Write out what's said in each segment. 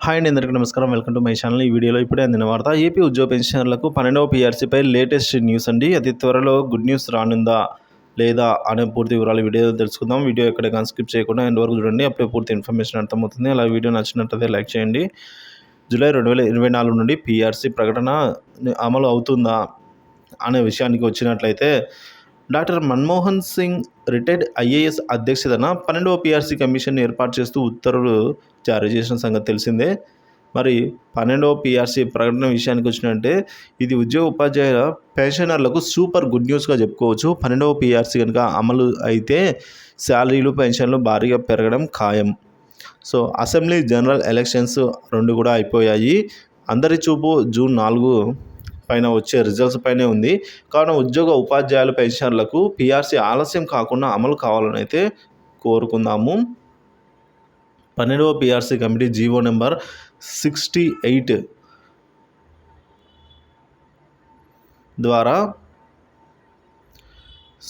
Hi అండి, అందరికీ నమస్కారం. Welcome to my channel. ఈ వీడియోలో ఇప్పుడే అందిన వార్త ఏపీ ఉద్యోగ పెన్షనర్లకు 12వ పీఆర్సీపై లేటెస్ట్ న్యూస్ అండి. అతి త్వరలో గుడ్ న్యూస్ రానుందా లేదా అనే పూర్తి వివరాలు వీడియో తెలుసుకుందాం. వీడియో ఎక్కడ స్కిప్ చేయకుండా ఎండ్ వరకు చూడండి, అప్పుడే పూర్తి ఇన్ఫర్మేషన్ అర్థమవుతుంది. అలా వీడియో నచ్చినట్లయితే లైక్ చేయండి. జూలై 2024 నుండి పీఆర్సీ ప్రకటన అమలు అవుతుందా అనే విషయానికి వచ్చినట్లయితే, doctor Manmohan Singh retired IAS అధ్యక్షతన 12వ పీఆర్సీ కమిషన్ ఏర్పాటు చేస్తూ ఉత్తర్వులు జారీ చేసిన సంగతి తెలిసిందే. మరి 12వ పీఆర్సీ ప్రకటన విషయానికి వచ్చినట్టే, ఇది ఉద్యోగ ఉపాధ్యాయుల పెన్షనర్లకు సూపర్ గుడ్ న్యూస్గా చెప్పుకోవచ్చు. 12వ పీఆర్సీ కనుక అమలు అయితే శాలరీలు, పెన్షన్లు భారీగా పెరగడం ఖాయం. సో అసెంబ్లీ, జనరల్ ఎలక్షన్స్ 2 కూడా అయిపోయాయి. అందరి చూపు జూన్ 4 పైన వచ్చే రిజల్ట్స్ పైనే ఉంది. కావున ఉద్యోగ ఉపాధ్యాయుల పెన్షనర్లకు పీఆర్సీ ఆలస్యం కాకుండా అమలు కావాలని అయితే కోరుకుందాము. 12వ పీఆర్సీ కమిటీ జీవో నెంబర్ 68 ద్వారా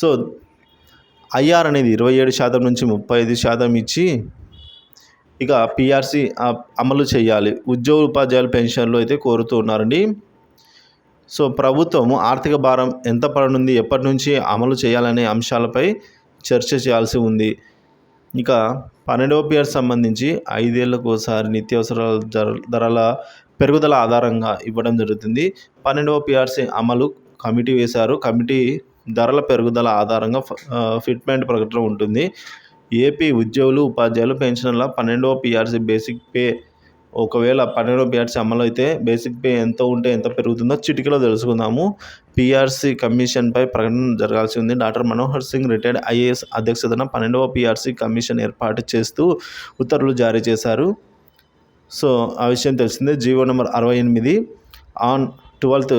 సో ఐఆర్ అనేది 27% నుంచి 35% ఇచ్చి ఇక పీఆర్సీ అమలు చేయాలి. ఉద్యోగ ఉపాధ్యాయుల పెన్షన్లు అయితే కోరుతూ ఉన్నారండి. సో ప్రభుత్వం ఆర్థిక భారం ఎంత పడనుంది, ఎప్పటి నుంచి అమలు చేయాలనే అంశాలపై చర్చ చేయాల్సి ఉంది. ఇక 12వ పీఆర్సీ సంబంధించి 5 ఏళ్లకు ఒకసారి నిత్యావసరాల ధరల పెరుగుదల ఆధారంగా ఇవ్వడం జరుగుతుంది. 12వ పీఆర్సీ అమలు కమిటీ వేశారు. కమిటీ ధరల పెరుగుదల ఆధారంగా ఫిట్మెంట్ ప్రకటన ఉంటుంది. ఏపీ ఉద్యోగులు, ఉపాధ్యాయులు, పెన్షనర్ల 12వ పీఆర్సీ బేసిక్ పే ఒకవేళ 12వ పీఆర్సీ అమలు అయితే బేసిక్ పే ఎంత ఉంటే ఎంత పెరుగుతుందో చిటికలో తెలుసుకుందాము. పీఆర్సీ కమిషన్పై ప్రకటన జరగాల్సి ఉంది. Doctor Manohar Singh retired IAS అధ్యక్షతన 12వ పీఆర్సీ కమిషన్ ఏర్పాటు చేస్తూ ఉత్తర్వులు జారీ చేశారు. సో ఆ విషయం తెలిసిందే. GO number 68 on 12th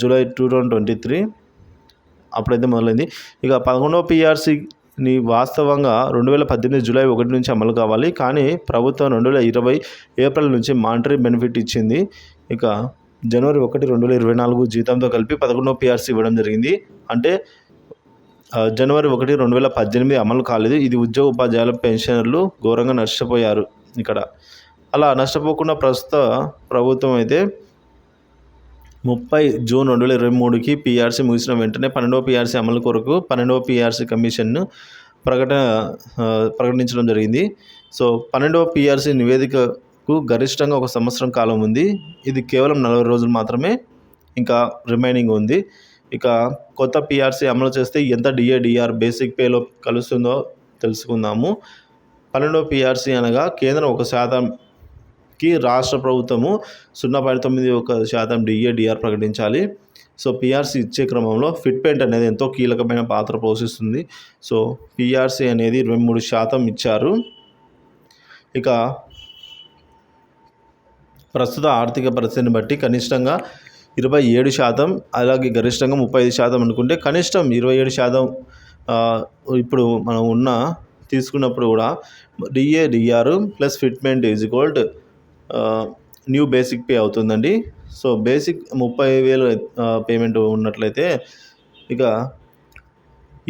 July 2023 అప్పుడైతే మొదలైంది. ఇక 11వ పీఆర్సీని వాస్తవంగా 2018 జూలై 1 నుంచి అమలు కావాలి. కానీ ప్రభుత్వం 2020 ఏప్రిల్ నుంచి మానిటరీ బెనిఫిట్ ఇచ్చింది. ఇక జనవరి 1, 2024 జీతంతో కలిపి 11వ పీఆర్సీ ఇవ్వడం జరిగింది. అంటే జనవరి 1, 2018 అమలు కాలేదు. ఇది ఉద్యోగ ఉపాధ్యాయుల పెన్షనర్లు ఘోరంగా నష్టపోయారు. ఇక్కడ అలా నష్టపోకుండా ప్రస్తుత ప్రభుత్వం అయితే 30 జూన్ 2023కి పీఆర్సీ ముగిసిన వెంటనే 12వ పీఆర్సీ అమలు కొరకు 12వ పీఆర్సీ కమిషన్ను ప్రకటించడం జరిగింది. సో 12వ పీఆర్సీ నివేదికకు గరిష్టంగా 1 సంవత్సరం కాలం ఉంది. ఇది కేవలం 40 రోజులు మాత్రమే ఇంకా రిమైనింగ్ ఉంది. ఇక కొత్త పీఆర్సీ అమలు చేస్తే ఎంత డిఆర్ బేసిక్ పేలో కలుస్తుందో తెలుసుకుందాము. 12వ పీఆర్సీ అనగా కేంద్రం 1%కి రాష్ట్ర ప్రభుత్వము 0.91% డిఆర్ ప్రకటించాలి. సో పీఆర్సీ ఇచ్చే క్రమంలో ఫిట్మెంట్ అనేది ఎంతో కీలకమైన పాత్ర పోషిస్తుంది. సో పీఆర్సీ అనేది 23% ఇచ్చారు. ఇక ప్రస్తుత ఆర్థిక పరిస్థితిని బట్టి కనిష్టంగా 27%, అలాగే గరిష్టంగా 35% అనుకుంటే కనిష్టం 27% ఇప్పుడు మనం తీసుకున్నప్పుడు కూడా DR plus fitment is equal to new basic pay అవుతుందండి. సో బేసిక్ 30,000 పేమెంట్ ఉన్నట్లయితే ఇక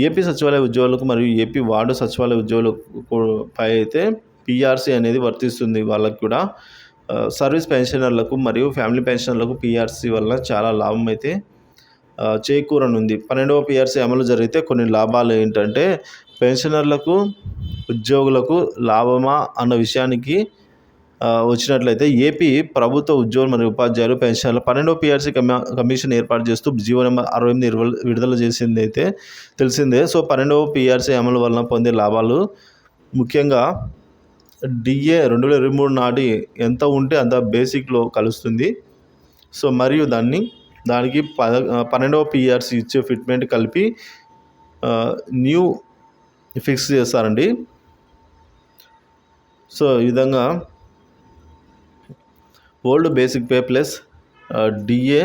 ఏపీ సచివాలయ ఉద్యోగులకు మరియు ఏపీ వార్డు సచివాలయ ఉద్యోగులకు పై అయితే పీఆర్సీ అనేది వర్తిస్తుంది. వాళ్ళకు కూడా సర్వీస్ పెన్షనర్లకు మరియు ఫ్యామిలీ పెన్షనర్లకు పీఆర్సీ వల్ల చాలా లాభం అయితే చేకూరనుంది. 12వ పీఆర్సీ అమలు జరిగితే కొన్ని లాభాలు ఏంటంటే, పెన్షనర్లకు, ఉద్యోగులకు లాభమా అన్న విషయానికి వచ్చినట్లయితే, ఏపీ ప్రభుత్వ ఉద్యోగులు మరియు ఉపాధ్యాయులు పెన్షనర్ల 12వ పీఆర్సీ కమిషన్ ఏర్పాటు చేస్తూ జీవో నెంబర్ 68 విడుదల చేసింది అయితే తెలిసిందే. సో 12వ పీఆర్సీ అమలు వలన పొందే లాభాలు ముఖ్యంగా డిఏ 2023 నాటి ఎంత ఉంటే అంత బేసిక్లో కలుస్తుంది. సో మరియు దానికి 12వ పీఆర్సీ ఇచ్చే ఫిట్మెంట్ కలిపి న్యూ ఫిక్స్ చేస్తారండి. సో ఈ విధంగా old basic pay plus DA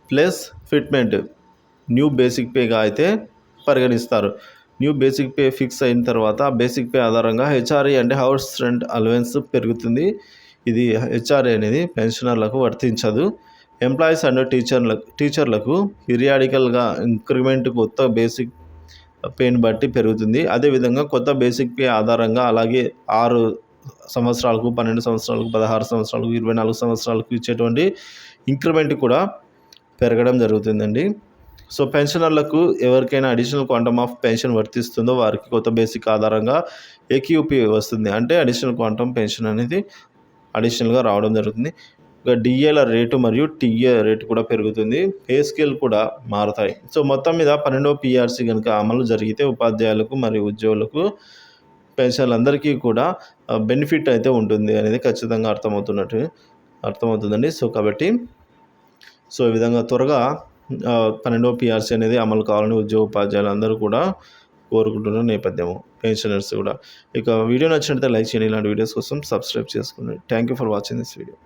plus fitment new basic పేగా అయితే పరిగణిస్తారు. న్యూ బేసిక్ పే ఫిక్స్ అయిన తర్వాత బేసిక్ పే ఆధారంగా హెచ్ఆర్ఏ అంటే హౌస్ రెంట్ అలవెన్స్ పెరుగుతుంది. ఇది హెచ్ఆర్ఏ అనేది పెన్షనర్లకు వర్తించదు. ఎంప్లాయీస్ అండ్ టీచర్లకు పీరియాడికల్గా ఇంక్రిమెంట్ కొత్త బేసిక్ పేని బట్టి పెరుగుతుంది. అదేవిధంగా కొత్త బేసిక్ పే ఆధారంగా అలాగే 6 సంవత్సరాలకు, 12 సంవత్సరాలకు, 16 సంవత్సరాలకు, 24 సంవత్సరాలకు ఇచ్చేటువంటి ఇంక్రిమెంట్ కూడా పెరగడం జరుగుతుందండి. సో పెన్షనర్లకు ఎవరికైనా అడిషనల్ క్వాంటమ్ ఆఫ్ పెన్షన్ వర్తిస్తుందో వారికి కొత్త బేసిక్ ఆధారంగా ఏక్యూపీ వస్తుంది. అంటే అడిషనల్ క్వాంటమ్ పెన్షన్ అనేది అడిషనల్గా రావడం జరుగుతుంది. ఇక డిఏల రేటు మరియు టీఏ రేటు కూడా పెరుగుతుంది. పే స్కేల్ కూడా మారుతాయి. సో మొత్తం మీద 12వ పీఆర్సీ కనుక అమలు జరిగితే ఉపాధ్యాయులకు మరియు ఉద్యోగులకు పెన్షన్లందరికీ కూడా బెనిఫిట్ అయితే ఉంటుంది అనేది ఖచ్చితంగా అర్థమవుతుందండి. సో కాబట్టి ఈ విధంగా త్వరగా 12వ పీఆర్సీ అనేది అమలు కావాలని ఉద్యోగ ఉపాధ్యాయులు అందరూ కూడా కోరుకుంటున్న నేపథ్యము, పెన్షనర్స్ కూడా. ఇక వీడియో నచ్చినట్లయితే లైక్ చేయండి. ఇలాంటి వీడియోస్ కోసం సబ్స్క్రైబ్ చేసుకోండి. Thank you for watching this video.